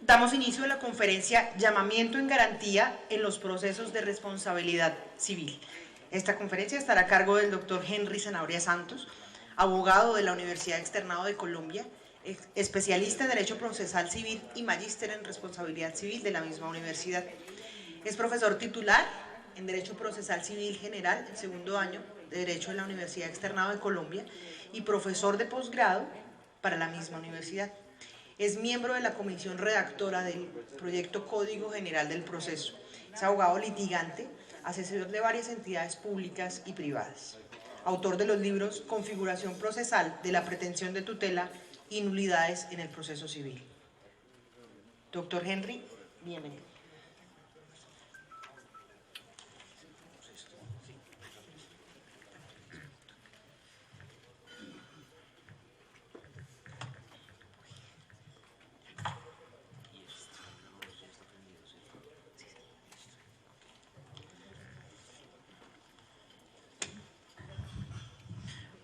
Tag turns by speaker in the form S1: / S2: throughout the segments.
S1: Damos inicio a la conferencia Llamamiento en Garantía en los Procesos de Responsabilidad Civil. Esta conferencia estará a cargo del doctor Henry Zanabria Santos, abogado de la Universidad Externado de Colombia, especialista en Derecho Procesal Civil y magíster en Responsabilidad Civil de la misma universidad. Es profesor titular en Derecho Procesal Civil General, el segundo año de Derecho en la Universidad Externado de Colombia, y profesor de posgrado para la misma universidad. Es miembro de la comisión redactora del proyecto Código General del Proceso. Es abogado litigante, asesor de varias entidades públicas y privadas. Autor de los libros Configuración Procesal de la Pretensión de Tutela y Nulidades en el Proceso Civil. Doctor Henry, bienvenido.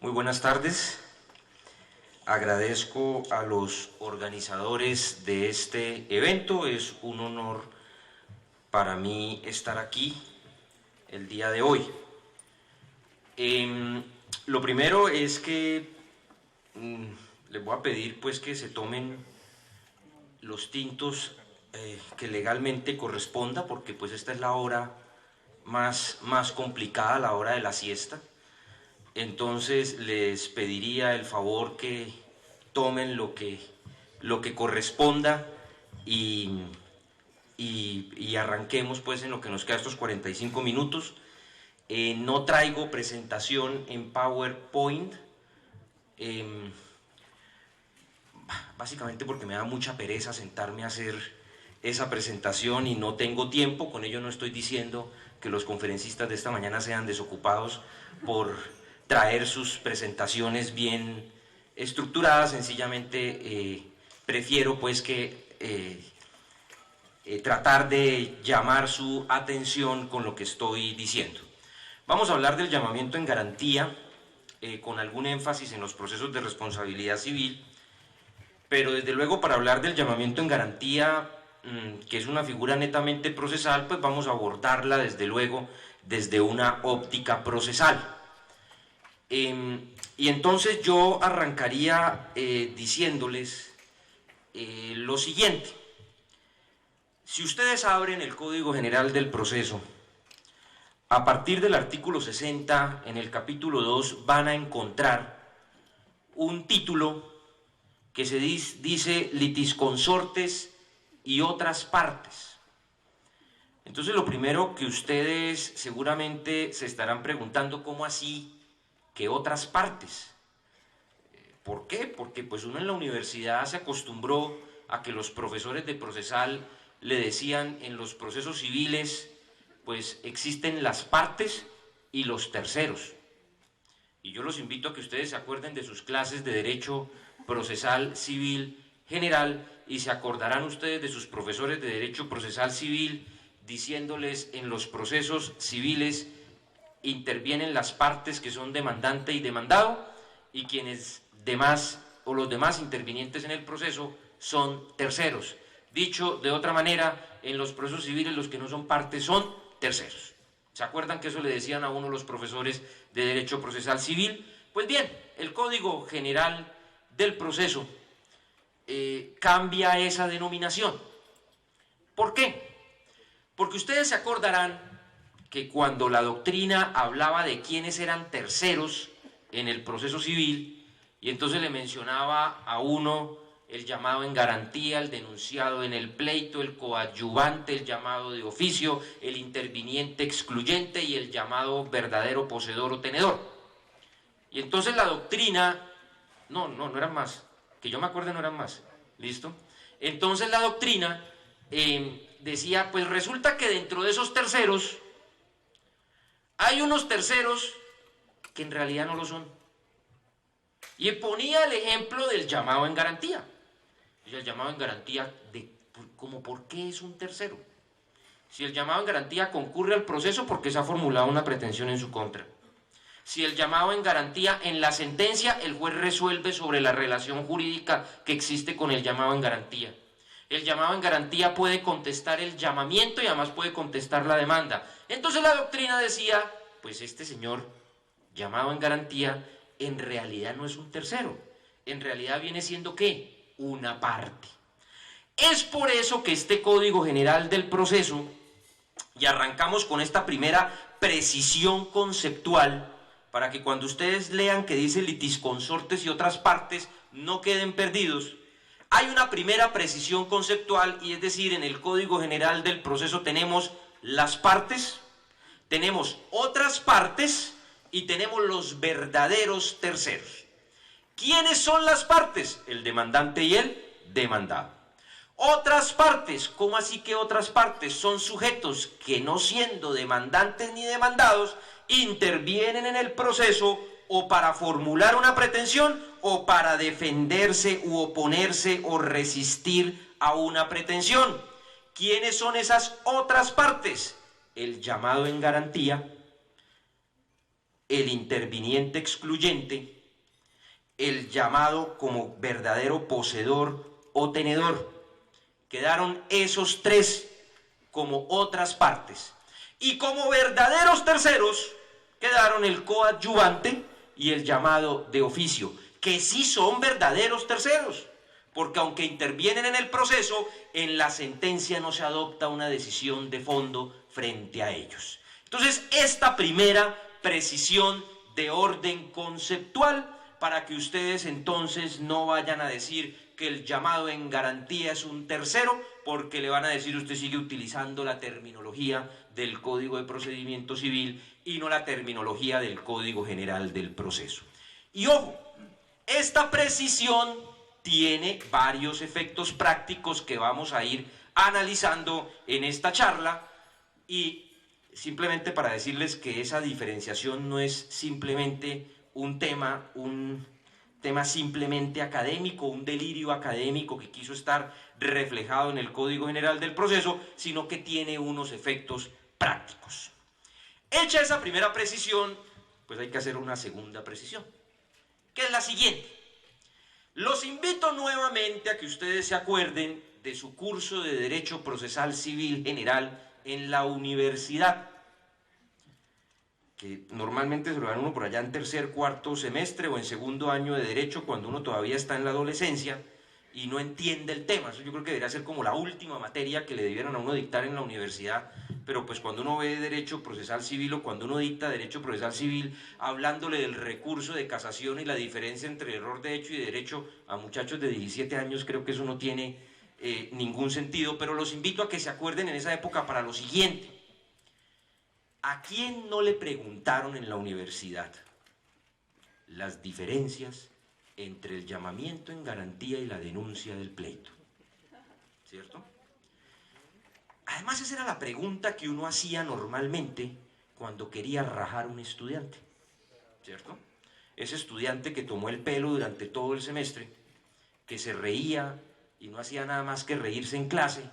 S2: Muy buenas tardes. Agradezco a los organizadores de este evento. Es un honor para mí estar aquí el día de hoy. Lo primero es que les voy a pedir pues que se tomen los tintos que legalmente corresponda, porque pues esta es la hora más complicada, la hora de la siesta. Entonces les pediría el favor que tomen lo que corresponda y arranquemos pues en lo que nos queda estos 45 minutos. No traigo presentación en PowerPoint, básicamente porque me da mucha pereza sentarme a hacer esa presentación y no tengo tiempo. Con ello no estoy diciendo que los conferencistas de esta mañana sean desocupados por traer sus presentaciones bien estructuradas. Sencillamente prefiero pues que tratar de llamar su atención con lo que estoy diciendo. Vamos a hablar del llamamiento en garantía, con algún énfasis en los procesos de responsabilidad civil, pero desde luego para hablar del llamamiento en garantía, que es una figura netamente procesal, pues vamos a abordarla desde luego desde una óptica procesal. Y entonces yo arrancaría diciéndoles lo siguiente. Si ustedes abren el Código General del Proceso, a partir del artículo 60, en el capítulo 2, van a encontrar un título que se dice litisconsortes y otras partes. Entonces lo primero que ustedes seguramente se estarán preguntando, ¿cómo así que otras partes? ¿Por qué? Porque pues uno en la universidad se acostumbró a que los profesores de procesal le decían en los procesos civiles pues existen las partes y los terceros. Y yo los invito a que ustedes se acuerden de sus clases de Derecho Procesal Civil General y se acordarán ustedes de sus profesores de Derecho Procesal Civil diciéndoles en los procesos civiles intervienen las partes que son demandante y demandado, y quienes demás o los demás intervinientes en el proceso son terceros. Dicho de otra manera, en los procesos civiles los que no son partes son terceros. ¿Se acuerdan que eso le decían a uno los profesores de Derecho Procesal Civil? Pues bien, el Código General del Proceso cambia esa denominación. ¿Por qué? Porque ustedes se acordarán que cuando la doctrina hablaba de quiénes eran terceros en el proceso civil, y entonces le mencionaba a uno el llamado en garantía, el denunciado en el pleito, el coadyuvante, el llamado de oficio, el interviniente excluyente y el llamado verdadero poseedor o tenedor. Y entonces la doctrina, no eran más, que yo me acuerde no eran más, ¿listo? Entonces la doctrina decía, pues resulta que dentro de esos terceros hay unos terceros que en realidad no lo son. Y ponía el ejemplo del llamado en garantía. Y el llamado en garantía, como ¿por qué es un tercero? Si el llamado en garantía concurre al proceso porque se ha formulado una pretensión en su contra. Si el llamado en garantía en la sentencia, el juez resuelve sobre la relación jurídica que existe con el llamado en garantía. El llamado en garantía puede contestar el llamamiento y además puede contestar la demanda. Entonces la doctrina decía, pues este señor llamado en garantía en realidad no es un tercero, en realidad viene siendo ¿qué? Una parte. Es por eso que este Código General del Proceso, y arrancamos con esta primera precisión conceptual, para que cuando ustedes lean que dice litisconsortes y otras partes, no queden perdidos. Hay una primera precisión conceptual, y es decir, en el Código General del Proceso tenemos las partes, tenemos otras partes y tenemos los verdaderos terceros. ¿Quiénes son las partes? El demandante y el demandado. Otras partes, ¿cómo así que otras partes? Son sujetos que no siendo demandantes ni demandados, intervienen en el proceso o para formular una pretensión o para defenderse u oponerse o resistir a una pretensión. ¿Quiénes son esas otras partes? El llamado en garantía, el interviniente excluyente, el llamado como verdadero poseedor o tenedor. Quedaron esos tres como otras partes. Y como verdaderos terceros quedaron el coadyuvante y el llamado de oficio, que sí son verdaderos terceros, porque aunque intervienen en el proceso, en la sentencia no se adopta una decisión de fondo frente a ellos. Entonces, esta primera precisión de orden conceptual, para que ustedes entonces no vayan a decir que el llamado en garantía es un tercero, porque le van a decir usted sigue utilizando la terminología del Código de Procedimiento Civil y no la terminología del Código General del Proceso. Y ojo, esta precisión tiene varios efectos prácticos que vamos a ir analizando en esta charla, y simplemente para decirles que esa diferenciación no es simplemente un tema simplemente académico, un delirio académico que quiso estar reflejado en el Código General del Proceso, sino que tiene unos efectos prácticos. Hecha esa primera precisión, pues hay que hacer una segunda precisión, que es la siguiente. Los invito nuevamente a que ustedes se acuerden de su curso de Derecho Procesal Civil General en la universidad, que normalmente se lo dan uno por allá en tercer, cuarto semestre o en segundo año de Derecho, cuando uno todavía está en la adolescencia y no entiende el tema. Eso yo creo que debería ser como la última materia que le debieran a uno dictar en la universidad, pero pues cuando uno ve Derecho Procesal Civil o cuando uno dicta Derecho Procesal Civil, hablándole del recurso de casación y la diferencia entre error de hecho y derecho a muchachos de 17 años, creo que eso no tiene ningún sentido, pero los invito a que se acuerden en esa época para lo siguiente. ¿A quién no le preguntaron en la universidad las diferencias entre el llamamiento en garantía y la denuncia del pleito? ¿Cierto? Además, esa era la pregunta que uno hacía normalmente cuando quería rajar a un estudiante, ¿cierto? Ese estudiante que tomó el pelo durante todo el semestre, que se reía y no hacía nada más que reírse en clase.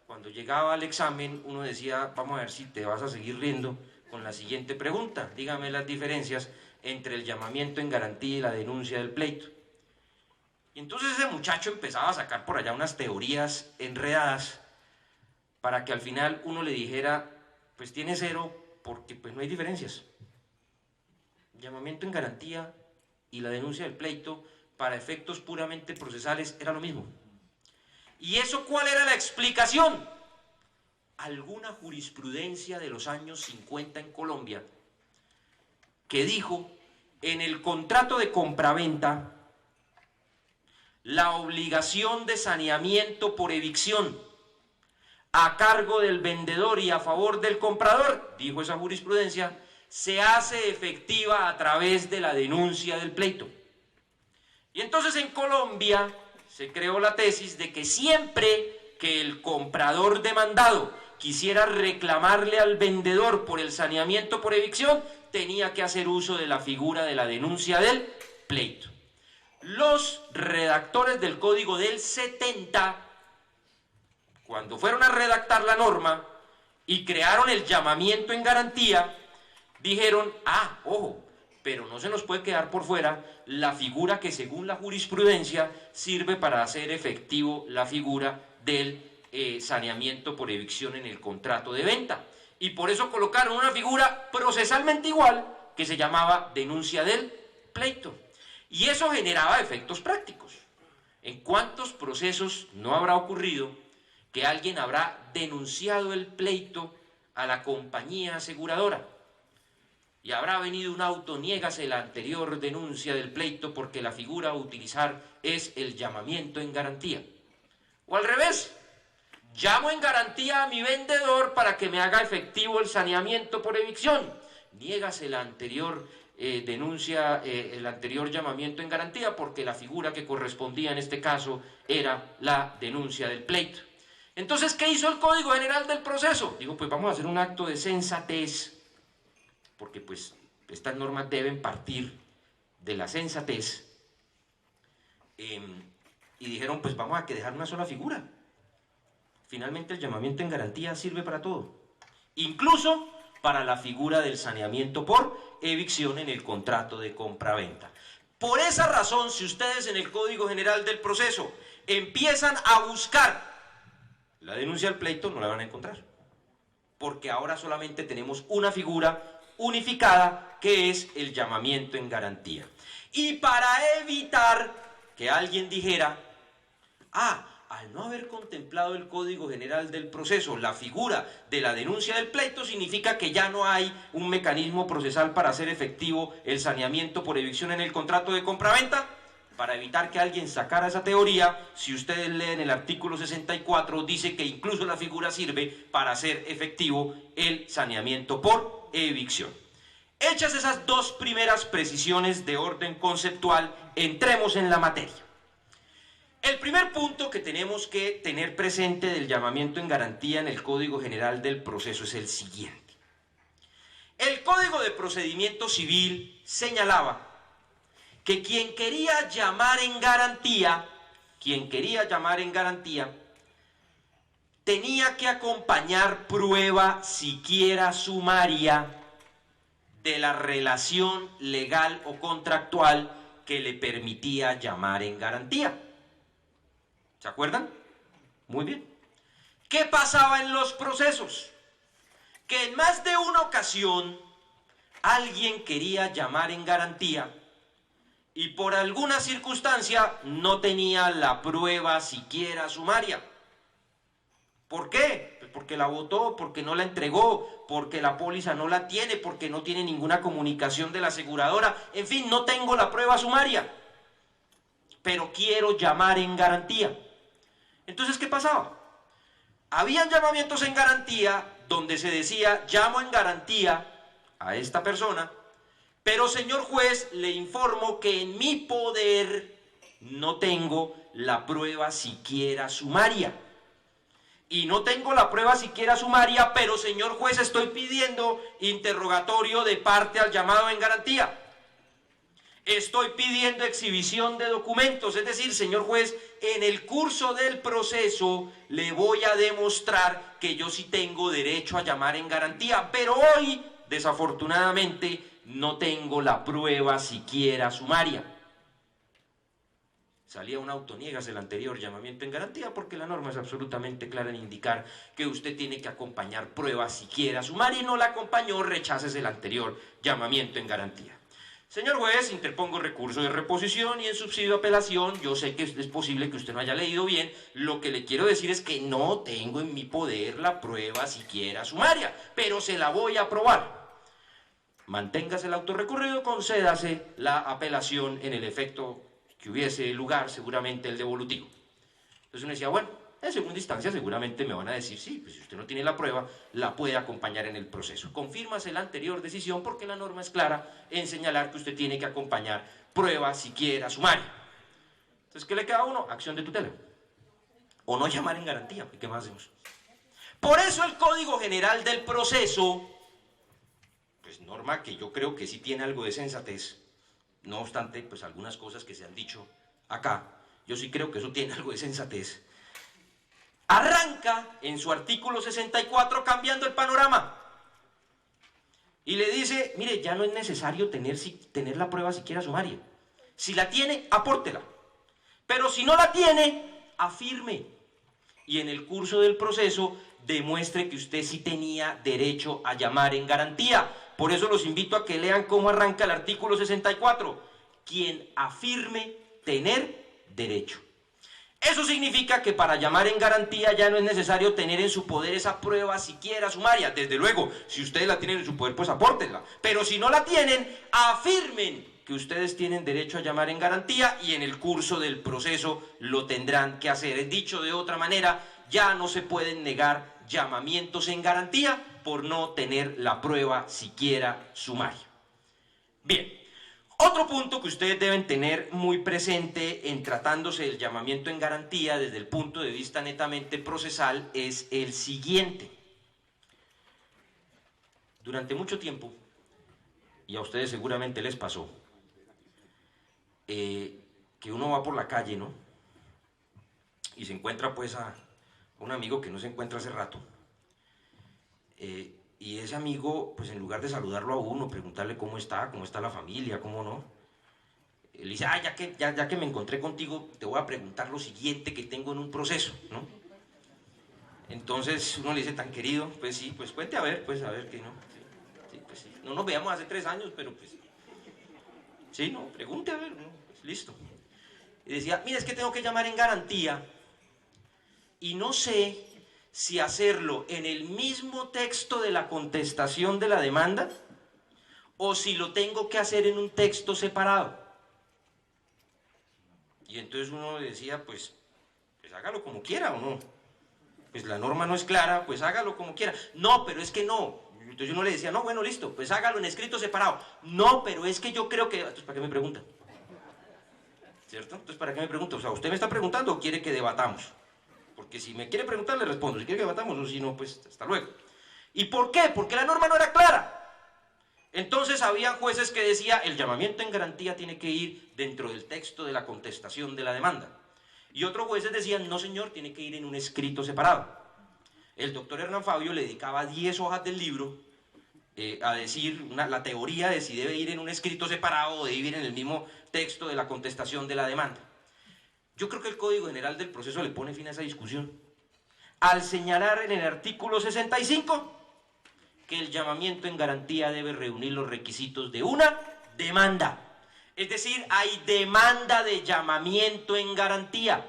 S2: Cuando llegaba al examen, uno decía, vamos a ver si te vas a seguir riendo con la siguiente pregunta. Dígame las diferencias entre el llamamiento en garantía y la denuncia del pleito. Y entonces ese muchacho empezaba a sacar por allá unas teorías enredadas para que al final uno le dijera, pues tiene cero porque pues no hay diferencias. Llamamiento en garantía y la denuncia del pleito, para efectos puramente procesales, era lo mismo. ¿Y eso cuál era la explicación? Alguna jurisprudencia de los años 50 en Colombia que dijo, en el contrato de compraventa, la obligación de saneamiento por evicción a cargo del vendedor y a favor del comprador, dijo esa jurisprudencia, se hace efectiva a través de la denuncia del pleito. Y entonces en Colombia se creó la tesis de que siempre que el comprador demandado quisiera reclamarle al vendedor por el saneamiento por evicción, tenía que hacer uso de la figura de la denuncia del pleito. Los redactores del Código del 70, cuando fueron a redactar la norma y crearon el llamamiento en garantía, dijeron, ojo, pero no se nos puede quedar por fuera la figura que según la jurisprudencia sirve para hacer efectivo la figura del saneamiento por evicción en el contrato de venta. Y por eso colocaron una figura procesalmente igual que se llamaba denuncia del pleito. Y eso generaba efectos prácticos. ¿En cuántos procesos no habrá ocurrido que alguien habrá denunciado el pleito a la compañía aseguradora? Y habrá venido un auto, niégase la anterior denuncia del pleito porque la figura a utilizar es el llamamiento en garantía. O al revés, llamo en garantía a mi vendedor para que me haga efectivo el saneamiento por evicción. Niégase la anterior denuncia, el anterior llamamiento en garantía porque la figura que correspondía en este caso era la denuncia del pleito. Entonces, ¿qué hizo el Código General del Proceso? Dijo, pues vamos a hacer un acto de sensatez, porque pues estas normas deben partir de la sensatez, y dijeron, pues vamos a dejar una sola figura. Finalmente el llamamiento en garantía sirve para todo, incluso para la figura del saneamiento por evicción en el contrato de compra-venta. Por esa razón, si ustedes en el Código General del Proceso empiezan a buscar la denuncia al pleito, no la van a encontrar, porque ahora solamente tenemos una figura unificada que es el llamamiento en garantía. Y para evitar que alguien dijera, al no haber contemplado el Código General del Proceso la figura de la denuncia del pleito, significa que ya no hay un mecanismo procesal para hacer efectivo el saneamiento por evicción en el contrato de compraventa. Para evitar que alguien sacara esa teoría, si ustedes leen el artículo 64, dice que incluso la figura sirve para hacer efectivo el saneamiento por evicción. Hechas esas dos primeras precisiones de orden conceptual, entremos en la materia. El primer punto que tenemos que tener presente del llamamiento en garantía en el Código General del Proceso es el siguiente. El Código de Procedimiento Civil señalaba que quien quería llamar en garantía, tenía que acompañar prueba siquiera sumaria de la relación legal o contractual que le permitía llamar en garantía. ¿Se acuerdan? Muy bien. ¿Qué pasaba en los procesos? Que en más de una ocasión alguien quería llamar en garantía y por alguna circunstancia no tenía la prueba siquiera sumaria. ¿Por qué? Pues porque la botó, porque no la entregó, porque la póliza no la tiene, porque no tiene ninguna comunicación de la aseguradora. En fin, no tengo la prueba sumaria, pero quiero llamar en garantía. Entonces, ¿qué pasaba? Habían llamamientos en garantía donde se decía, llamo en garantía a esta persona, pero señor juez, le informo que en mi poder no tengo la prueba siquiera sumaria. Y no tengo la prueba siquiera sumaria, pero señor juez, estoy pidiendo interrogatorio de parte al llamado en garantía. Estoy pidiendo exhibición de documentos, es decir, señor juez, en el curso del proceso le voy a demostrar que yo sí tengo derecho a llamar en garantía, pero hoy, desafortunadamente, no tengo la prueba siquiera sumaria. Salía un auto, niégase el anterior llamamiento en garantía porque la norma es absolutamente clara en indicar que usted tiene que acompañar prueba siquiera sumaria y no la acompañó, rechaces el anterior llamamiento en garantía. Señor juez, interpongo recurso de reposición y en subsidio de apelación. Yo sé que es posible que usted no haya leído bien. Lo que le quiero decir es que no tengo en mi poder la prueba siquiera sumaria, pero se la voy a aprobar. Manténgase el auto recurrido, concédase la apelación en el efecto que hubiese lugar, seguramente el devolutivo. Entonces uno decía, bueno, en segunda instancia seguramente me van a decir, sí, pues si usted no tiene la prueba, la puede acompañar en el proceso. Confírmase la anterior decisión porque la norma es clara en señalar que usted tiene que acompañar prueba siquiera sumaria. Entonces, ¿qué le queda a uno? Acción de tutela. O no llamar en garantía, ¿qué más hacemos? Por eso el Código General del Proceso, pues norma que yo creo que sí tiene algo de sensatez, no obstante, pues algunas cosas que se han dicho acá, yo sí creo que eso tiene algo de sensatez, arranca en su artículo 64 cambiando el panorama y le dice, mire, ya no es necesario tener la prueba siquiera sumaria. Si la tiene, apórtela. Pero si no la tiene, afirme. y en el curso del proceso demuestre que usted sí tenía derecho a llamar en garantía. Por eso los invito a que lean cómo arranca el artículo 64. Quien afirme tener derecho. Eso significa que para llamar en garantía ya no es necesario tener en su poder esa prueba siquiera sumaria. Desde luego, si ustedes la tienen en su poder, pues apórtenla. Pero si no la tienen, afirmen que ustedes tienen derecho a llamar en garantía y en el curso del proceso lo tendrán que hacer. Es dicho de otra manera, ya no se pueden negar llamamientos en garantía por no tener la prueba siquiera sumaria. Bien, otro punto que ustedes deben tener muy presente en tratándose del llamamiento en garantía desde el punto de vista netamente procesal es el siguiente. Durante mucho tiempo, y a ustedes seguramente les pasó, que uno va por la calle, ¿no? Y se encuentra pues a un amigo que no se encuentra hace rato. Y ese amigo, pues en lugar de saludarlo a uno, preguntarle cómo está la familia, cómo no, le dice, ya que me encontré contigo, te voy a preguntar lo siguiente que tengo en un proceso, ¿no? Entonces uno le dice, tan querido, pues sí, pues cuente a ver que no. Sí, pues sí. No nos veíamos hace 3 años, pero pues, sí, no, pregunte a ver, ¿no? Pues listo. Y decía, mira, es que tengo que llamar en garantía y no sé si hacerlo en el mismo texto de la contestación de la demanda o si lo tengo que hacer en un texto separado. Y entonces uno decía, pues hágalo como quiera o no. Pues la norma no es clara, pues hágalo como quiera. No, pero es que no. Entonces uno le decía, no, bueno, listo, pues hágalo en escrito separado. No, pero es que yo creo que... Entonces, ¿para qué me preguntan? ¿Cierto? Entonces, ¿para qué me pregunta? O sea, ¿usted me está preguntando o quiere que debatamos? Porque si me quiere preguntar, le respondo. Si quiere que debatamos, o si no, pues hasta luego. ¿Y por qué? Porque la norma no era clara. Entonces, había jueces que decían, el llamamiento en garantía tiene que ir dentro del texto de la contestación de la demanda. Y otros jueces decían, no señor, tiene que ir en un escrito separado. El doctor Hernán Fabio le dedicaba 10 hojas del libro a decir la teoría de si debe ir en un escrito separado o debe ir en el mismo texto de la contestación de la demanda. Yo creo que el Código General del Proceso le pone fin a esa discusión al señalar en el artículo 65 que el llamamiento en garantía debe reunir los requisitos de una demanda. Es decir, hay demanda de llamamiento en garantía.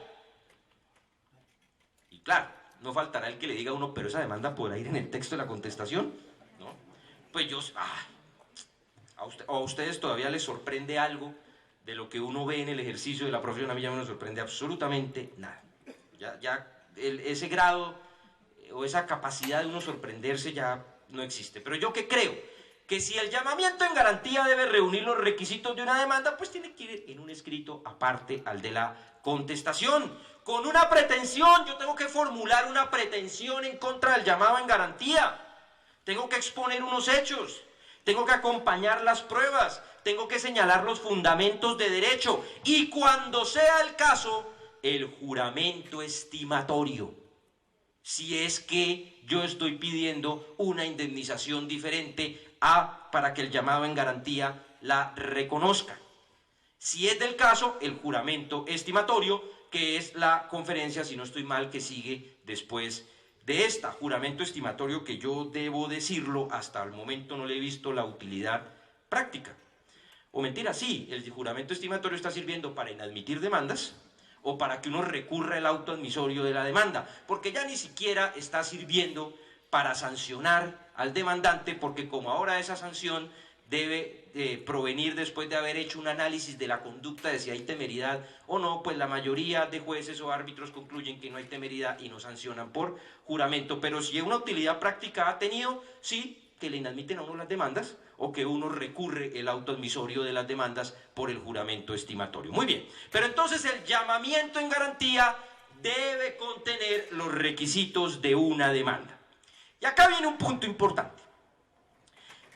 S2: Y claro, no faltará el que le diga a uno, pero esa demanda podrá ir en el texto de la contestación, ¿no? Pues yo, a ustedes todavía les sorprende algo de lo que uno ve en el ejercicio de la profesión. A mí ya no me sorprende absolutamente nada. Ese grado o esa capacidad de uno sorprenderse ya no existe. Pero yo que creo que si el llamamiento en garantía debe reunir los requisitos de una demanda, pues tiene que ir en un escrito aparte al de la contestación, con una pretensión. Yo tengo que formular una pretensión en contra del llamado en garantía, tengo que exponer unos hechos, tengo que acompañar las pruebas, tengo que señalar los fundamentos de derecho y, cuando sea el caso, el juramento estimatorio, si es que yo estoy pidiendo una indemnización diferente para que el llamado en garantía la reconozca. Si es del caso, el juramento estimatorio, que es la conferencia, si no estoy mal, que sigue después de esta. Juramento estimatorio que yo debo decirlo, hasta el momento no le he visto la utilidad práctica. O mentira, sí, el juramento estimatorio está sirviendo para inadmitir demandas o para que uno recurra el auto admisorio de la demanda, porque ya ni siquiera está sirviendo para sancionar al demandante, porque como ahora esa sanción debe provenir después de haber hecho un análisis de la conducta de si hay temeridad o no, pues la mayoría de jueces o árbitros concluyen que no hay temeridad y no sancionan por juramento. Pero si una utilidad práctica ha tenido, sí, que le inadmiten a uno las demandas o que uno recurre el auto admisorio de las demandas por el juramento estimatorio. Muy bien, pero entonces el llamamiento en garantía debe contener los requisitos de una demanda. Y acá viene un punto importante.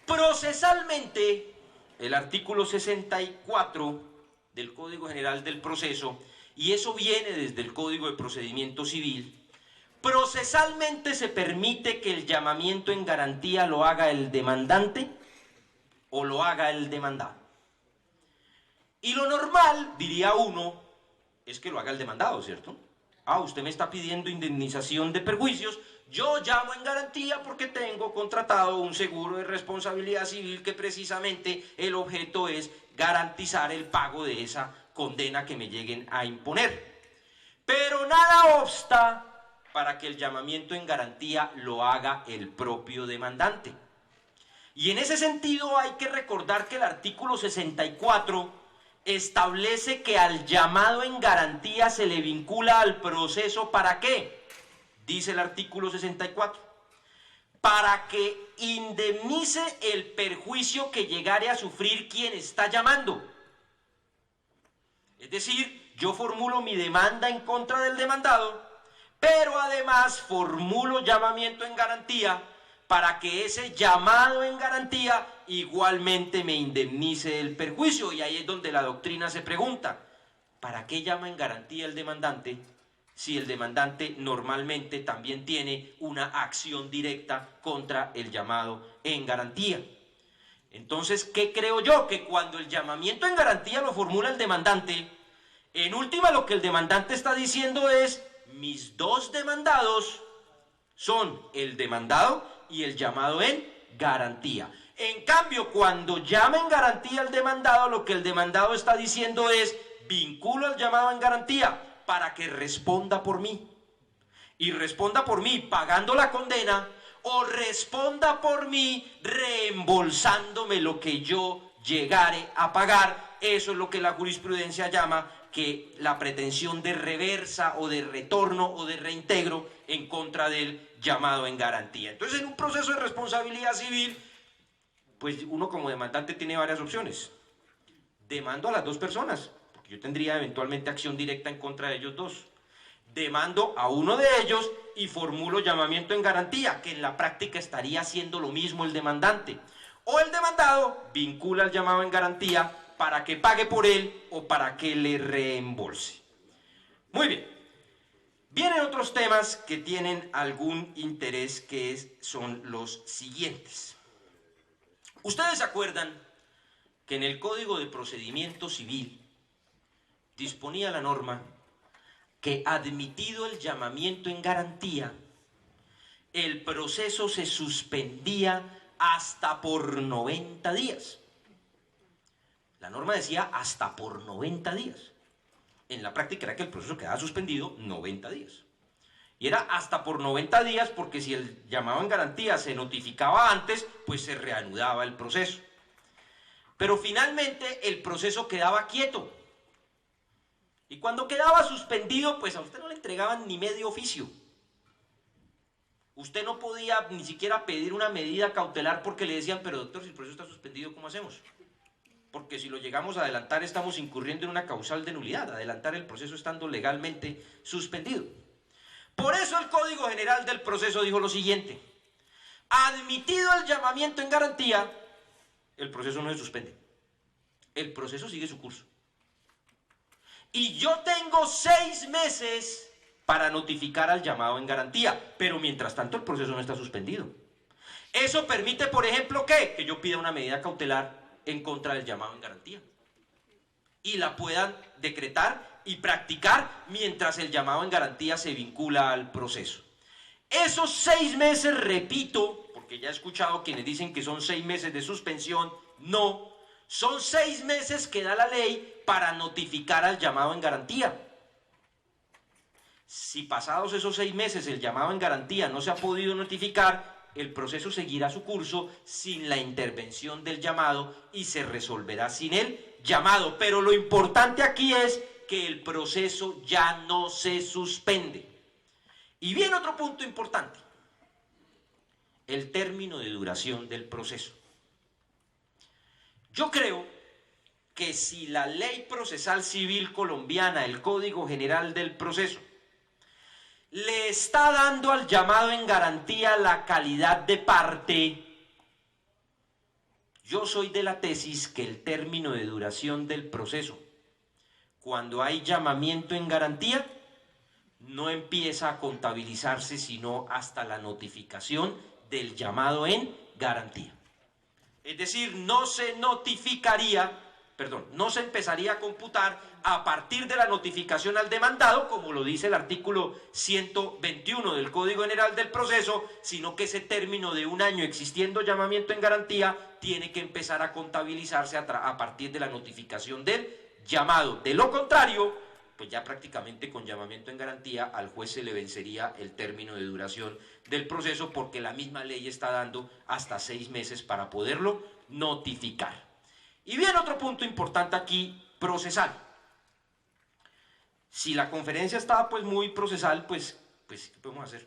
S2: Procesalmente, el artículo 64 del Código General del Proceso, y eso viene desde el Código de Procedimiento Civil, procesalmente se permite que el llamamiento en garantía lo haga el demandante o lo haga el demandado. Y lo normal, diría uno, es que lo haga el demandado, ¿cierto? usted me está pidiendo indemnización de perjuicios, yo llamo en garantía porque tengo contratado un seguro de responsabilidad civil que precisamente el objeto es garantizar el pago de esa condena que me lleguen a imponer. Pero nada obsta para que el llamamiento en garantía lo haga el propio demandante. Y en ese sentido hay que recordar que el artículo 64 establece que al llamado en garantía se le vincula al proceso ¿para qué? Dice el artículo 64. Para que indemnice el perjuicio que llegare a sufrir quien está llamando. Es decir, yo formulo mi demanda en contra del demandado, pero además formulo llamamiento en garantía para que ese llamado en garantía igualmente me indemnice el perjuicio. Y ahí es donde la doctrina se pregunta, ¿para qué llama en garantía el demandante si el demandante normalmente también tiene una acción directa contra el llamado en garantía? Entonces, ¿qué creo yo? Que cuando el llamamiento en garantía lo formula el demandante, en última lo que el demandante está diciendo es, mis dos demandados son el demandado y el llamado en garantía. En cambio, cuando llama en garantía el demandado, lo que el demandado está diciendo es, vinculo al llamado en garantía para que responda por mí. Y responda por mí pagando la condena o responda por mí reembolsándome lo que yo llegare a pagar. Eso es lo que la jurisprudencia llama que la pretensión de reversa o de retorno o de reintegro en contra del llamado en garantía. Entonces, en un proceso de responsabilidad civil, pues uno como demandante tiene varias opciones. Demando a las dos personas, porque yo tendría eventualmente acción directa en contra de ellos dos. Demando a uno de ellos y formulo llamamiento en garantía, que en la práctica estaría haciendo lo mismo el demandante. O el demandado vincula el llamado en garantía para que pague por él o para que le reembolse. Muy bien. Vienen otros temas que tienen algún interés, que son los siguientes. Ustedes se acuerdan que en el Código de Procedimiento Civil disponía la norma que, admitido el llamamiento en garantía, el proceso se suspendía hasta por 90 días. La norma decía hasta por 90 días. En la práctica era que el proceso quedaba suspendido 90 días. Y era hasta por 90 días porque si el llamado en garantía se notificaba antes, pues se reanudaba el proceso. Pero finalmente el proceso quedaba quieto. Y cuando quedaba suspendido, pues a usted no le entregaban ni medio oficio. Usted no podía ni siquiera pedir una medida cautelar porque le decían, pero doctor, si el proceso está suspendido, ¿cómo hacemos? Porque si lo llegamos a adelantar estamos incurriendo en una causal de nulidad, adelantar el proceso estando legalmente suspendido. Por eso el Código General del Proceso dijo lo siguiente: admitido el llamamiento en garantía, el proceso no se suspende, el proceso sigue su curso. Y yo tengo 6 meses para notificar al llamado en garantía, pero mientras tanto el proceso no está suspendido. Eso permite, por ejemplo, ¿qué? Que yo pida una medida cautelar en contra del llamado en garantía y la puedan decretar y practicar mientras el llamado en garantía se vincula al proceso. Esos 6 meses, repito, porque ya he escuchado quienes dicen que son 6 meses de suspensión, no, son 6 meses que da la ley para notificar al llamado en garantía. Si pasados esos 6 meses el llamado en garantía no se ha podido notificar, el proceso seguirá su curso sin la intervención del llamado y se resolverá sin el llamado. Pero lo importante aquí es que el proceso ya no se suspende. Y viene otro punto importante: el término de duración del proceso. Yo creo que si la Ley Procesal Civil colombiana, el Código General del Proceso, le está dando al llamado en garantía la calidad de parte, yo soy de la tesis que el término de duración del proceso, cuando hay llamamiento en garantía, no empieza a contabilizarse sino hasta la notificación del llamado en garantía. Es decir, no se notificaría no se empezaría a computar a partir de la notificación al demandado, como lo dice el artículo 121 del Código General del Proceso, sino que ese término de un año existiendo llamamiento en garantía tiene que empezar a contabilizarse a partir de la notificación del llamado. De lo contrario, pues ya prácticamente con llamamiento en garantía al juez se le vencería el término de duración del proceso, porque la misma ley está dando hasta 6 meses para poderlo notificar. Y bien, otro punto importante aquí, procesal. Si la conferencia estaba pues muy procesal, pues ¿qué podemos hacer?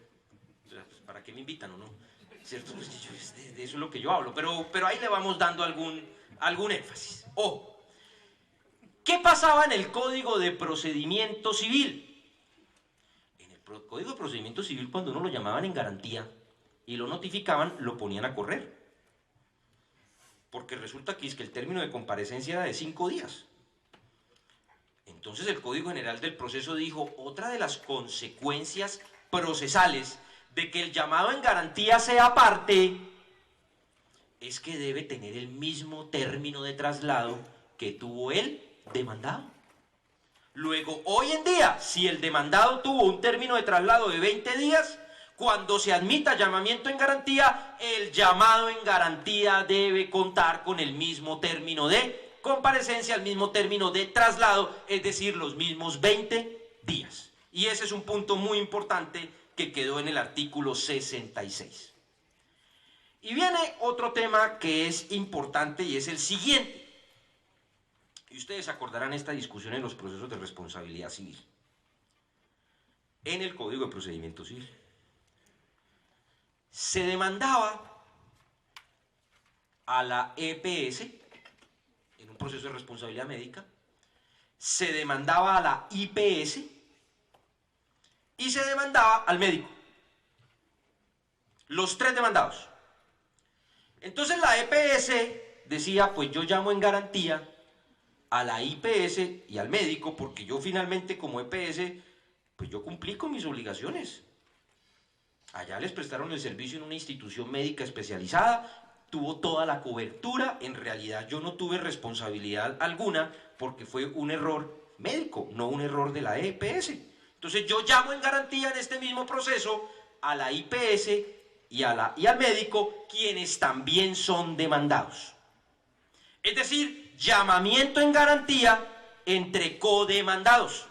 S2: ¿Para qué me invitan o no? ¿Cierto? Pues de eso es lo que yo hablo, pero ahí le vamos dando algún énfasis. Ojo, ¿qué pasaba en el Código de Procedimiento Civil? En el Código de Procedimiento Civil, cuando uno lo llamaban en garantía y lo notificaban, lo ponían a correr. Porque resulta que es que el término de comparecencia era de 5 días. Entonces el Código General del Proceso dijo, otra de las consecuencias procesales de que el llamado en garantía sea parte, es que debe tener el mismo término de traslado que tuvo el demandado. Luego, hoy en día, si el demandado tuvo un término de traslado de 20 días, cuando se admita llamamiento en garantía, el llamado en garantía debe contar con el mismo término de comparecencia, el mismo término de traslado, es decir, los mismos 20 días. Y ese es un punto muy importante que quedó en el artículo 66. Y viene otro tema que es importante y es el siguiente. Y ustedes acordarán esta discusión en los procesos de responsabilidad civil, en el Código de Procedimiento Civil. Se demandaba a la EPS en un proceso de responsabilidad médica, se demandaba a la IPS y se demandaba al médico. Los 3 demandados. Entonces la EPS decía, pues yo llamo en garantía a la IPS y al médico, porque yo finalmente como EPS, pues yo cumplí con mis obligaciones. Allá les prestaron el servicio en una institución médica especializada, tuvo toda la cobertura, en realidad yo no tuve responsabilidad alguna porque fue un error médico, no un error de la EPS. Entonces yo llamo en garantía en este mismo proceso a la IPS y al médico, quienes también son demandados. Es decir, llamamiento en garantía entre codemandados.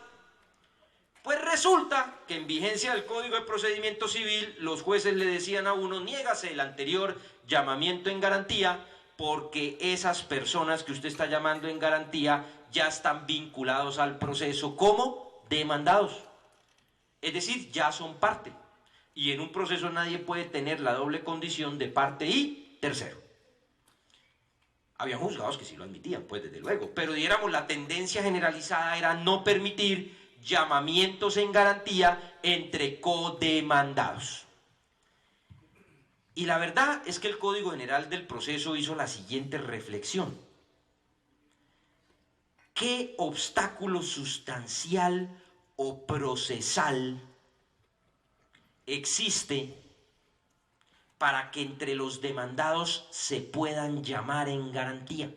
S2: Pues resulta que en vigencia del Código de Procedimiento Civil, los jueces le decían a uno, niégase el anterior llamamiento en garantía, porque esas personas que usted está llamando en garantía ya están vinculados al proceso como demandados. Es decir, ya son parte. Y en un proceso nadie puede tener la doble condición de parte y tercero. Habían juzgados que sí lo admitían, pues desde luego, pero diéramos la tendencia generalizada era no permitir llamamientos en garantía entre codemandados. Y la verdad es que el Código General del Proceso hizo la siguiente reflexión. ¿Qué obstáculo sustancial o procesal existe para que entre los demandados se puedan llamar en garantía?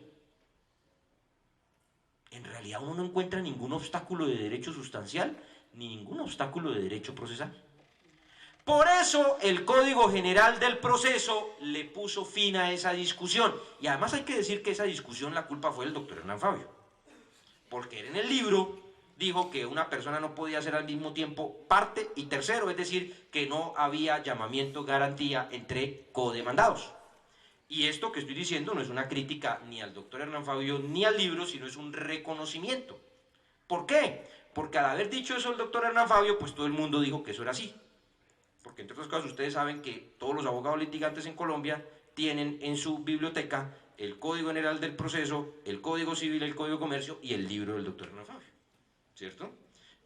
S2: En realidad uno no encuentra ningún obstáculo de derecho sustancial ni ningún obstáculo de derecho procesal. Por eso el Código General del Proceso le puso fin a esa discusión. Y además hay que decir que esa discusión la culpa fue del doctor Hernán Fabio, porque él en el libro dijo que una persona no podía ser al mismo tiempo parte y tercero, es decir, que no había llamamiento garantía entre codemandados. Y esto que estoy diciendo no es una crítica ni al doctor Hernán Fabio ni al libro, sino es un reconocimiento. ¿Por qué? Porque al haber dicho eso el doctor Hernán Fabio, pues todo el mundo dijo que eso era así. Porque entre otras cosas ustedes saben que todos los abogados litigantes en Colombia tienen en su biblioteca el Código General del Proceso, el Código Civil, el Código de Comercio y el libro del doctor Hernán Fabio. ¿Cierto?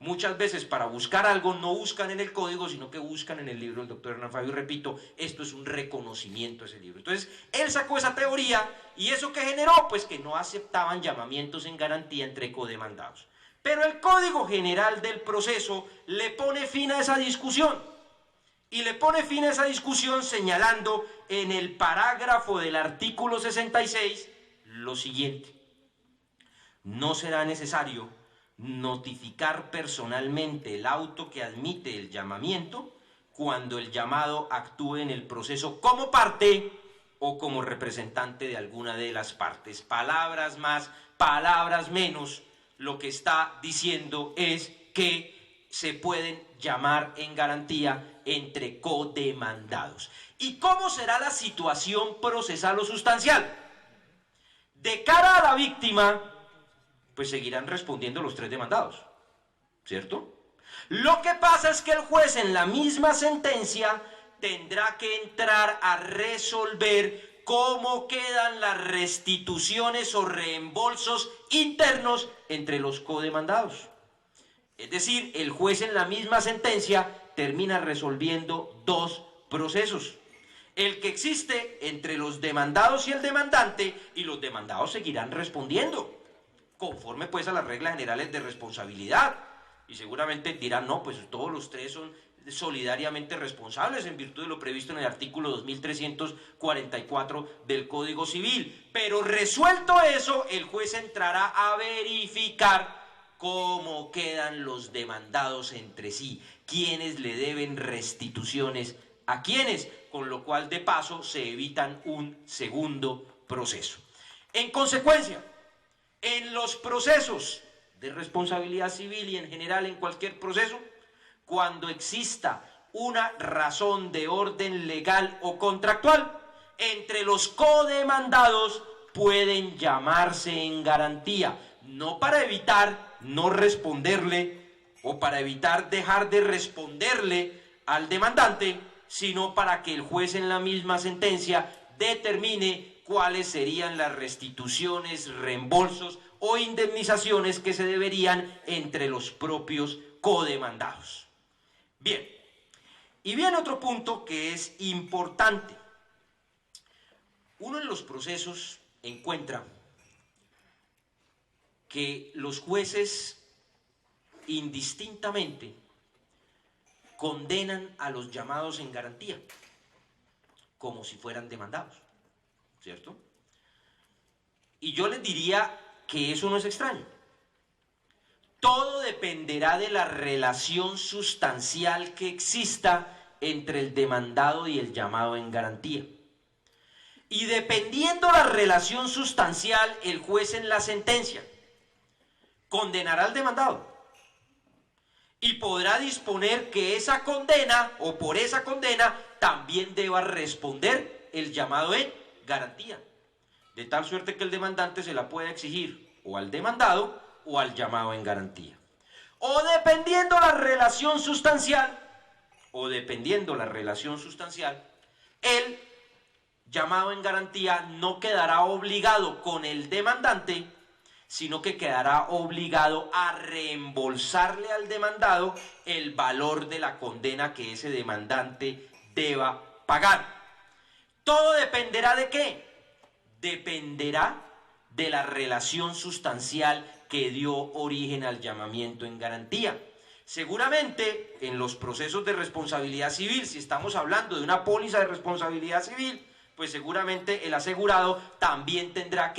S2: Muchas veces para buscar algo no buscan en el código, sino que buscan en el libro del doctor Hernán Fabio. Y repito, esto es un reconocimiento a ese libro. Entonces, él sacó esa teoría y eso que generó, pues que no aceptaban llamamientos en garantía entre codemandados. Pero el Código General del Proceso le pone fin a esa discusión. Y le pone fin a esa discusión señalando en el parágrafo del artículo 66 lo siguiente. no será necesario notificar personalmente el auto que admite el llamamiento cuando el llamado actúe en el proceso como parte o como representante de alguna de las partes. Palabras más, palabras menos, lo que está diciendo es que se pueden llamar en garantía entre codemandados. ¿Y cómo será la situación procesal o sustancial? De cara a la víctima, pues seguirán respondiendo los tres demandados, ¿cierto? Lo que pasa es que el juez en la misma sentencia tendrá que entrar a resolver cómo quedan las restituciones o reembolsos internos entre los codemandados. Es decir, el juez en la misma sentencia termina resolviendo dos procesos. El que existe entre los demandados y el demandante, y los demandados seguirán respondiendo conforme pues a las reglas generales de responsabilidad, y seguramente dirán, no, pues todos los tres son solidariamente responsables en virtud de lo previsto en el artículo 2344 del Código Civil, pero resuelto eso, el juez entrará a verificar cómo quedan los demandados entre sí, quiénes le deben restituciones a quiénes, con lo cual de paso se evitan un segundo proceso. En consecuencia, en los procesos de responsabilidad civil y en general en cualquier proceso, cuando exista una razón de orden legal o contractual, entre los codemandados pueden llamarse en garantía, no para evitar no responderle o para evitar dejar de responderle al demandante, sino para que el juez en la misma sentencia determine cuáles serían las restituciones, reembolsos o indemnizaciones que se deberían entre los propios codemandados. Bien, y viene otro punto que es importante. Uno en los procesos encuentra que los jueces indistintamente condenan a los llamados en garantía como si fueran demandados, ¿cierto? Y yo les diría que eso no es extraño. Todo dependerá de la relación sustancial que exista entre el demandado y el llamado en garantía. Y dependiendo la relación sustancial, el juez en la sentencia condenará al demandado y podrá disponer que esa condena o por esa condena también deba responder el llamado en garantía, de tal suerte que el demandante se la pueda exigir o al demandado o al llamado en garantía. O dependiendo la relación sustancial, el llamado en garantía no quedará obligado con el demandante, sino que quedará obligado a reembolsarle al demandado el valor de la condena que ese demandante deba pagar. Todo dependerá ¿de qué? Dependerá de la relación sustancial que dio origen al llamamiento en garantía. Seguramente en los procesos de responsabilidad civil, si estamos hablando de una póliza de responsabilidad civil, pues seguramente el aseguradora también tendrá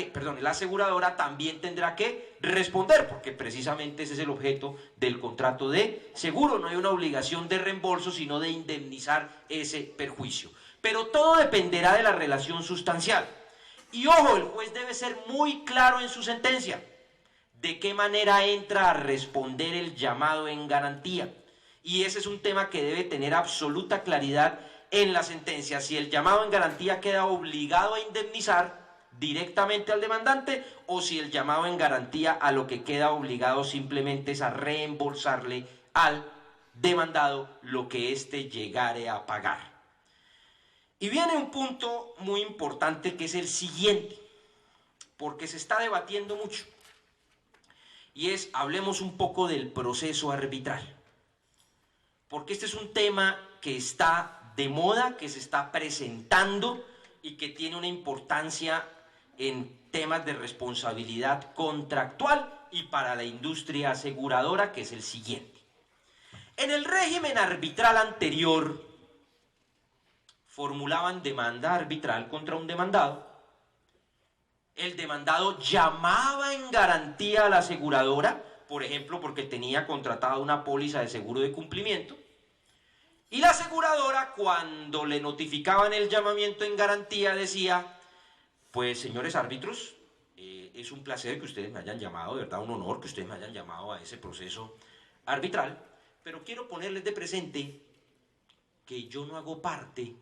S2: que responder, porque precisamente ese es el objeto del contrato de seguro. No hay una obligación de reembolso, sino de indemnizar ese perjuicio. Pero todo dependerá de la relación sustancial. Y ojo, el juez debe ser muy claro en su sentencia de qué manera entra a responder el llamado en garantía. Y ese es un tema que debe tener absoluta claridad en la sentencia, si el llamado en garantía queda obligado a indemnizar directamente al demandante o si el llamado en garantía a lo que queda obligado simplemente es a reembolsarle al demandado lo que éste llegare a pagar. Y viene un punto muy importante que es el siguiente, porque se está debatiendo mucho, y es, hablemos un poco del proceso arbitral, porque este es un tema que está de moda, que se está presentando y que tiene una importancia en temas de responsabilidad contractual y para la industria aseguradora, que es el siguiente. En el régimen arbitral anterior, formulaban demanda arbitral contra un demandado el demandado llamaba en garantía a la aseguradora, por ejemplo, porque tenía contratada una póliza de seguro de cumplimiento, y la aseguradora, cuando le notificaban el llamamiento en garantía, decía: pues señores árbitros, es un placer que ustedes me hayan llamado, de verdad un honor que ustedes me hayan llamado a ese proceso arbitral, pero quiero ponerles de presente que yo no hago parte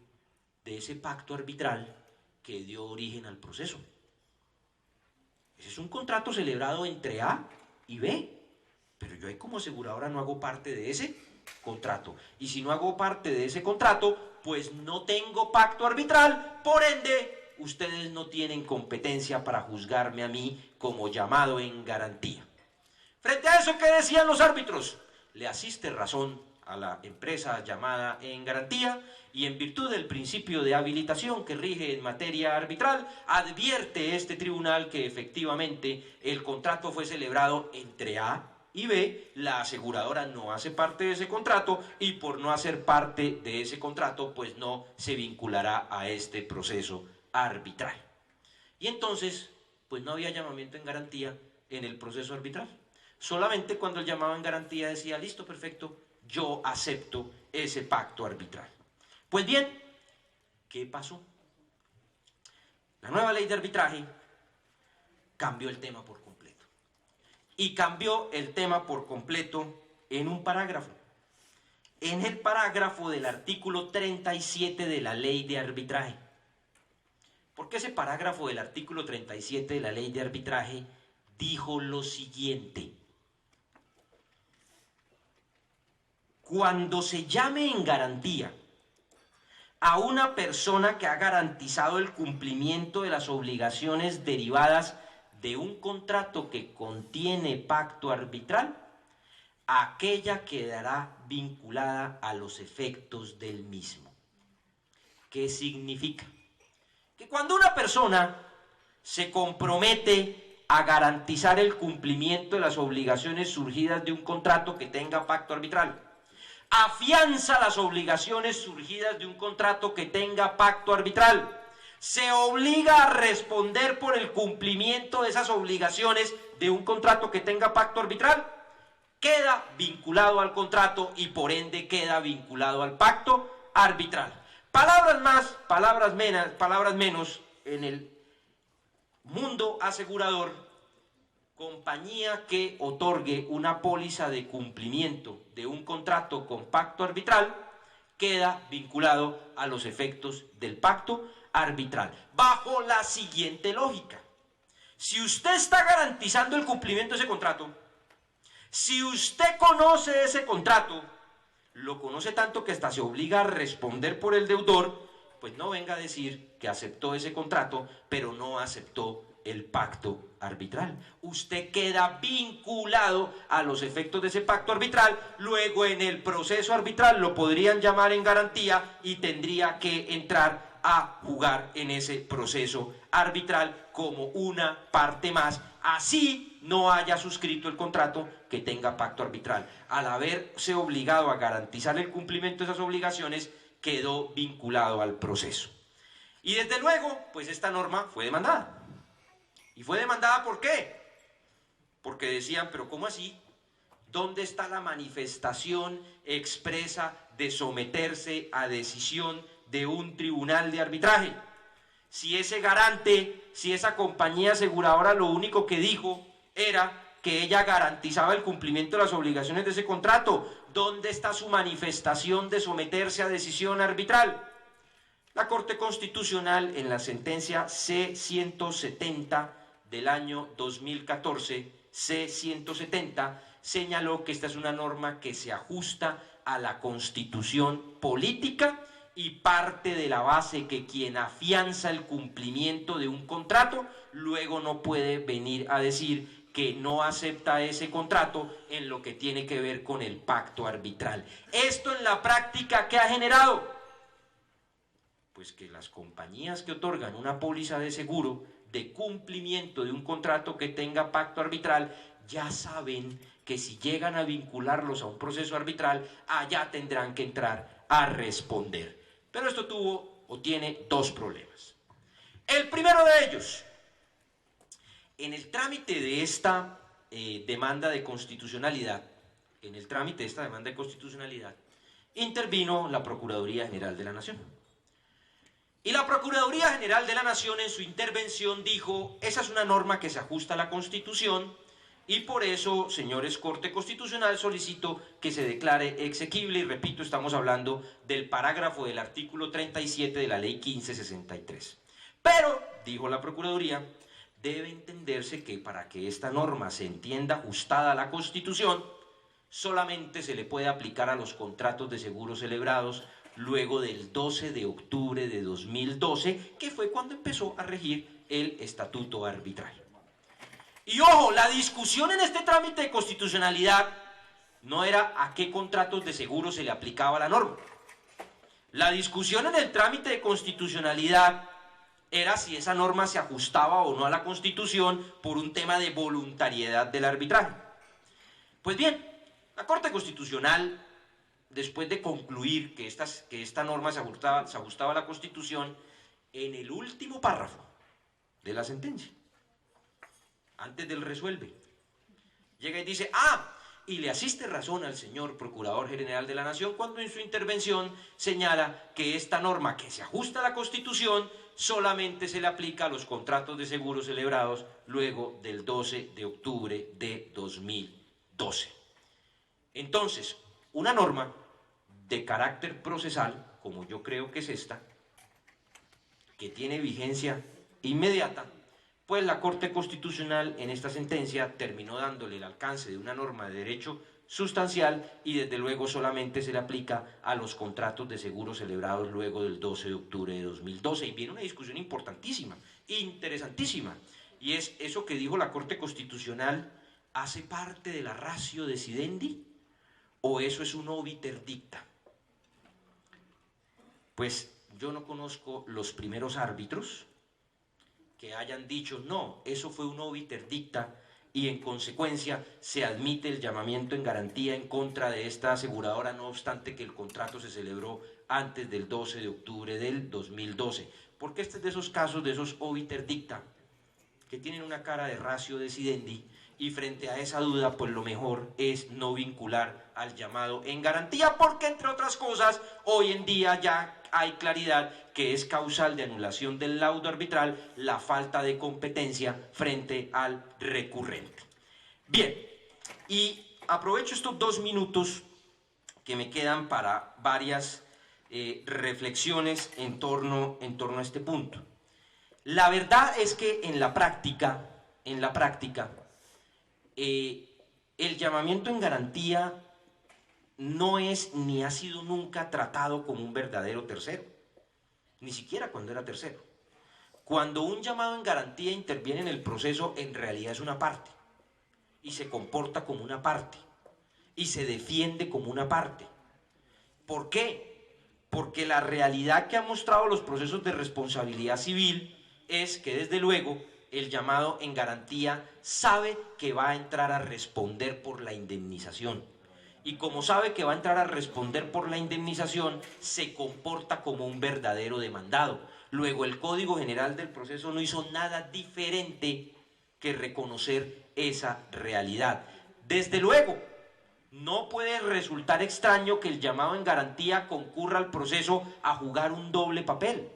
S2: de ese pacto arbitral que dio origen al proceso. Ese es un contrato celebrado entre A y B, pero yo ahí como aseguradora no hago parte de ese contrato. Y si no hago parte de ese contrato, pues no tengo pacto arbitral, por ende, ustedes no tienen competencia para juzgarme a mí como llamado en garantía. Frente a eso, ¿qué decían los árbitros? Le asiste razón a la empresa llamada en garantía, y en virtud del principio de habilitación que rige en materia arbitral, advierte este tribunal que efectivamente el contrato fue celebrado entre A y B, la aseguradora no hace parte de ese contrato, y por no hacer parte de ese contrato, pues no se vinculará a este proceso arbitral. Y entonces, pues no había llamamiento en garantía en el proceso arbitral. Solamente cuando el llamado en garantía decía: listo, perfecto, yo acepto ese pacto arbitral. Pues bien, ¿qué pasó? La nueva ley de arbitraje cambió el tema por completo. Y cambió el tema por completo en un parágrafo. En el parágrafo del artículo 37 de la ley de arbitraje. Porque ese parágrafo del artículo 37 de la ley de arbitraje dijo lo siguiente: cuando se llame en garantía a una persona que ha garantizado el cumplimiento de las obligaciones derivadas de un contrato que contiene pacto arbitral, aquella quedará vinculada a los efectos del mismo. ¿Qué significa? Que cuando una persona se compromete a garantizar el cumplimiento de las obligaciones surgidas de un contrato que tenga pacto arbitral, afianza las obligaciones surgidas de un contrato que tenga pacto arbitral, se obliga a responder por el cumplimiento de esas obligaciones de un contrato que tenga pacto arbitral, queda vinculado al contrato y por ende queda vinculado al pacto arbitral. Palabras más, palabras menos, en el mundo asegurador, compañía que otorgue una póliza de cumplimiento de un contrato con pacto arbitral queda vinculado a los efectos del pacto arbitral. Bajo la siguiente lógica: si usted está garantizando el cumplimiento de ese contrato, si usted conoce ese contrato, lo conoce tanto que hasta se obliga a responder por el deudor, pues no venga a decir que aceptó ese contrato, pero no aceptó el pacto arbitral. Usted queda vinculado a los efectos de ese pacto arbitral, luego en el proceso arbitral lo podrían llamar en garantía y tendría que entrar a jugar en ese proceso arbitral como una parte más, así no haya suscrito el contrato que tenga pacto arbitral. Al haberse obligado a garantizar el cumplimiento de esas obligaciones, quedó vinculado al proceso. Y desde luego, pues esta norma fue demandada. ¿Y fue demandada por qué? Porque decían: pero ¿cómo así? ¿Dónde está la manifestación expresa de someterse a decisión de un tribunal de arbitraje? Si ese garante, si esa compañía aseguradora lo único que dijo era que ella garantizaba el cumplimiento de las obligaciones de ese contrato, ¿dónde está su manifestación de someterse a decisión arbitral? La Corte Constitucional, en la sentencia C-170 del año 2014, C-170, señaló que esta es una norma que se ajusta a la Constitución política y parte de la base que quien afianza el cumplimiento de un contrato luego no puede venir a decir que no acepta ese contrato en lo que tiene que ver con el pacto arbitral. Esto en la práctica, ¿qué ha generado? Pues que las compañías que otorgan una póliza de seguro de cumplimiento de un contrato que tenga pacto arbitral ya saben que si llegan a vincularlos a un proceso arbitral, allá tendrán que entrar a responder. Pero esto tuvo o tiene dos problemas. El primero de ellos, En el trámite de esta demanda de constitucionalidad, intervino la Procuraduría General de la Nación. Y la Procuraduría General de la Nación en su intervención dijo, esa es una norma que se ajusta a la Constitución y por eso, señores Corte Constitucional, solicito que se declare exequible, y repito, estamos hablando del parágrafo del artículo 37 de la Ley 1563. Pero, dijo la Procuraduría, debe entenderse que para que esta norma se entienda ajustada a la Constitución, solamente se le puede aplicar a los contratos de seguro celebrados luego del 12 de octubre de 2012, que fue cuando empezó a regir el estatuto arbitral. Y ojo, la discusión en este trámite de constitucionalidad no era a qué contratos de seguro se le aplicaba la norma. La discusión en el trámite de constitucionalidad era si esa norma se ajustaba o no a la Constitución por un tema de voluntariedad del arbitraje. Pues bien, la Corte Constitucional, después de concluir que esta norma se ajustaba a la Constitución, en el último párrafo de la sentencia, antes del resuelve, llega y dice, y le asiste razón al señor Procurador General de la Nación cuando en su intervención señala que esta norma que se ajusta a la Constitución solamente se le aplica a los contratos de seguro celebrados luego del 12 de octubre de 2012. Entonces, una norma de carácter procesal, como yo creo que es esta, que tiene vigencia inmediata, pues la Corte Constitucional en esta sentencia terminó dándole el alcance de una norma de derecho sustancial y desde luego solamente se le aplica a los contratos de seguro celebrados luego del 12 de octubre de 2012. Y viene una discusión importantísima, interesantísima, y es eso que dijo la Corte Constitucional, ¿hace parte de la ratio decidendi o eso es un obiter dicta? Pues yo no conozco los primeros árbitros que hayan dicho, no, eso fue un obiter dicta y en consecuencia se admite el llamamiento en garantía en contra de esta aseguradora, no obstante que el contrato se celebró antes del 12 de octubre del 2012. Porque este es de esos casos, de esos obiter dicta, que tienen una cara de ratio decidendi, y frente a esa duda, pues lo mejor es no vincular al llamado en garantía, porque entre otras cosas, hoy en día ya hay claridad que es causal de anulación del laudo arbitral la falta de competencia frente al recurrente. Bien, y aprovecho estos 2 minutos que me quedan para varias reflexiones en torno a este punto. La verdad es que en la práctica, el llamamiento en garantía no es ni ha sido nunca tratado como un verdadero tercero, ni siquiera cuando era tercero. Cuando un llamado en garantía interviene en el proceso, en realidad es una parte, y se comporta como una parte, y se defiende como una parte. ¿Por qué? Porque la realidad que han mostrado los procesos de responsabilidad civil es que desde luego el llamado en garantía sabe que va a entrar a responder por la indemnización. Y como sabe que va a entrar a responder por la indemnización, se comporta como un verdadero demandado. Luego el Código General del Proceso no hizo nada diferente que reconocer esa realidad. Desde luego, no puede resultar extraño que el llamado en garantía concurra al proceso a jugar un doble papel.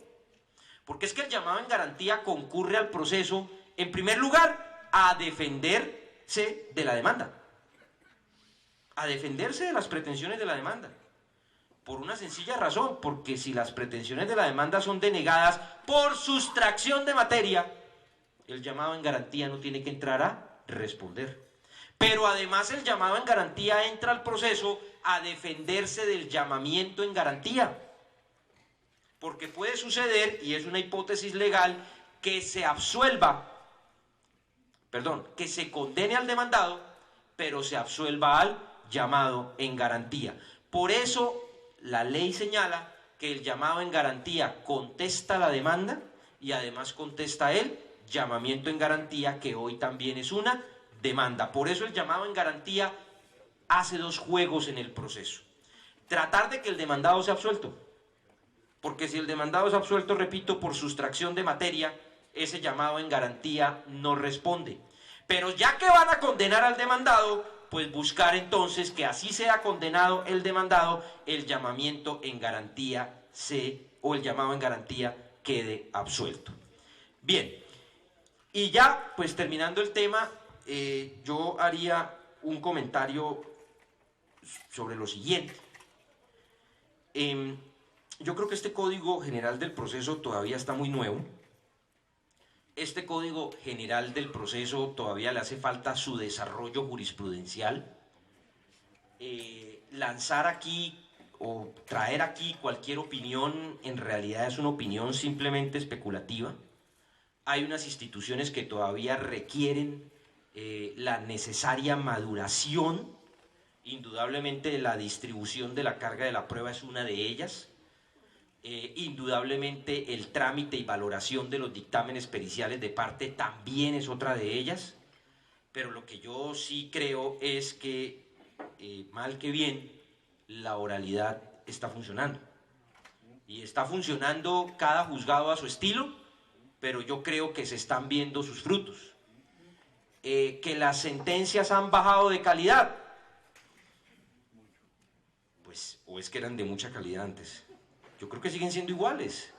S2: Porque es que el llamado en garantía concurre al proceso, en primer lugar, a defenderse de la demanda. A defenderse de las pretensiones de la demanda. Por una sencilla razón, porque si las pretensiones de la demanda son denegadas por sustracción de materia, el llamado en garantía no tiene que entrar a responder. Pero además el llamado en garantía entra al proceso a defenderse del llamamiento en garantía. Porque puede suceder, y es una hipótesis legal, que se que se condene al demandado, pero se absuelva al llamado en garantía. Por eso la ley señala que el llamado en garantía contesta la demanda y además contesta el llamamiento en garantía, que hoy también es una demanda. Por eso el llamado en garantía hace 2 juegos en el proceso. Tratar de que el demandado sea absuelto. Porque si el demandado es absuelto, repito, por sustracción de materia, ese llamado en garantía no responde. Pero ya que van a condenar al demandado, pues buscar entonces que así sea condenado el demandado, el llamamiento en garantía o el llamado en garantía quede absuelto. Bien, y ya pues terminando el tema, yo haría un comentario sobre lo siguiente. Yo creo que este Código General del Proceso todavía está muy nuevo. Este Código General del Proceso todavía le hace falta su desarrollo jurisprudencial. Lanzar aquí o traer aquí cualquier opinión en realidad es una opinión simplemente especulativa. Hay unas instituciones que todavía requieren la necesaria maduración. Indudablemente la distribución de la carga de la prueba es una de ellas. Indudablemente el trámite y valoración de los dictámenes periciales de parte también es otra de ellas, pero lo que yo sí creo es que, mal que bien, la oralidad está funcionando. Y está funcionando cada juzgado a su estilo, pero yo creo que se están viendo sus frutos. Que las sentencias han bajado de calidad, pues, o es que eran de mucha calidad antes. Yo creo que siguen siendo iguales,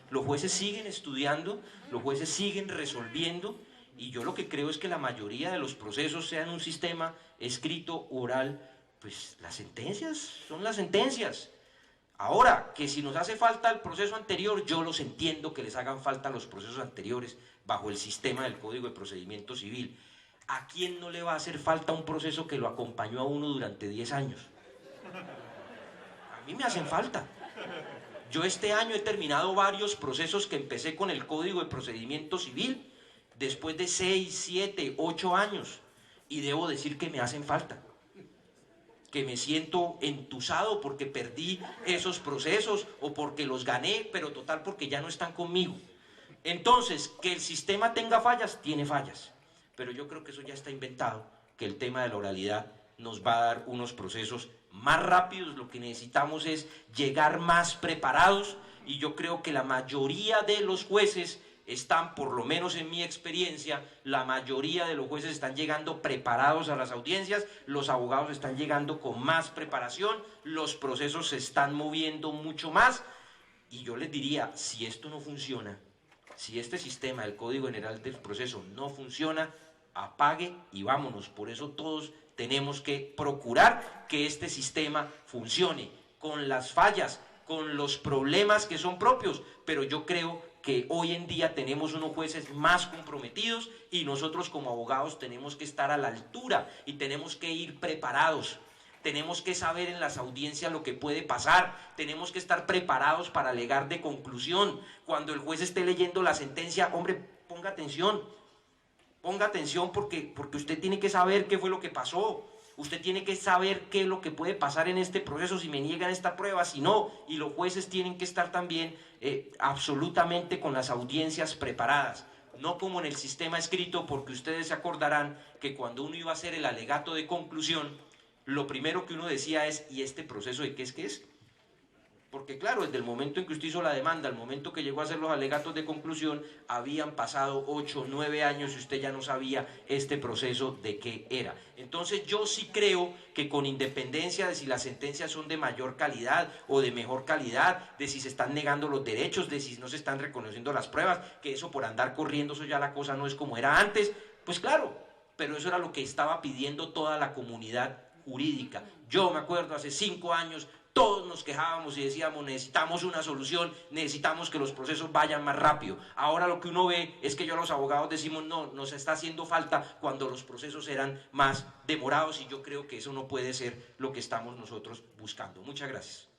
S2: Los jueces siguen estudiando, los jueces siguen resolviendo, y yo lo que creo es que la mayoría de los procesos, sean un sistema escrito, oral, pues las sentencias son las sentencias. Ahora, que si nos hace falta el proceso anterior, yo los entiendo que les hagan falta los procesos anteriores bajo el sistema del Código de Procedimiento Civil. ¿A quién no le va a hacer falta un proceso que lo acompañó a uno durante 10 años? A mí me hacen falta. Yo este año he terminado varios procesos que empecé con el Código de Procedimiento Civil después de 6, 7, 8 años, y debo decir que me hacen falta, que me siento entusado porque perdí esos procesos o porque los gané, pero total porque ya no están conmigo. Entonces, que el sistema tenga fallas, tiene fallas, pero yo creo que eso ya está inventado, que el tema de la oralidad nos va a dar unos procesos más rápidos. Lo que necesitamos es llegar más preparados, y yo creo que la mayoría de los jueces están, por lo menos en mi experiencia, la mayoría de los jueces están llegando preparados a las audiencias, los abogados están llegando con más preparación, los procesos se están moviendo mucho más, y yo les diría, si esto no funciona, si este sistema del Código General del Proceso no funciona, apague y vámonos. Por eso todos tenemos que procurar que este sistema funcione, con las fallas, con los problemas que son propios, pero yo creo que hoy en día tenemos unos jueces más comprometidos, y nosotros como abogados tenemos que estar a la altura y tenemos que ir preparados. Tenemos que saber en las audiencias lo que puede pasar, tenemos que estar preparados para alegar de conclusión. Cuando el juez esté leyendo la sentencia, hombre, ponga atención porque usted tiene que saber qué fue lo que pasó, usted tiene que saber qué es lo que puede pasar en este proceso, si me niegan esta prueba, si no, y los jueces tienen que estar también absolutamente con las audiencias preparadas, no como en el sistema escrito, porque ustedes se acordarán que cuando uno iba a hacer el alegato de conclusión, lo primero que uno decía es, ¿y este proceso de qué es? Porque claro, desde el momento en que usted hizo la demanda, al momento que llegó a hacer los alegatos de conclusión, habían pasado 8, 9 años y usted ya no sabía este proceso de qué era. Entonces yo sí creo que, con independencia de si las sentencias son de mayor calidad o de mejor calidad, de si se están negando los derechos, de si no se están reconociendo las pruebas, que eso por andar corriendo, eso ya la cosa no es como era antes, pues claro, pero eso era lo que estaba pidiendo toda la comunidad jurídica. Yo me acuerdo hace 5 años, todos nos quejábamos y decíamos, necesitamos una solución, necesitamos que los procesos vayan más rápido. Ahora lo que uno ve es que yo a los abogados decimos, no, nos está haciendo falta cuando los procesos eran más demorados, y yo creo que eso no puede ser lo que estamos nosotros buscando. Muchas gracias.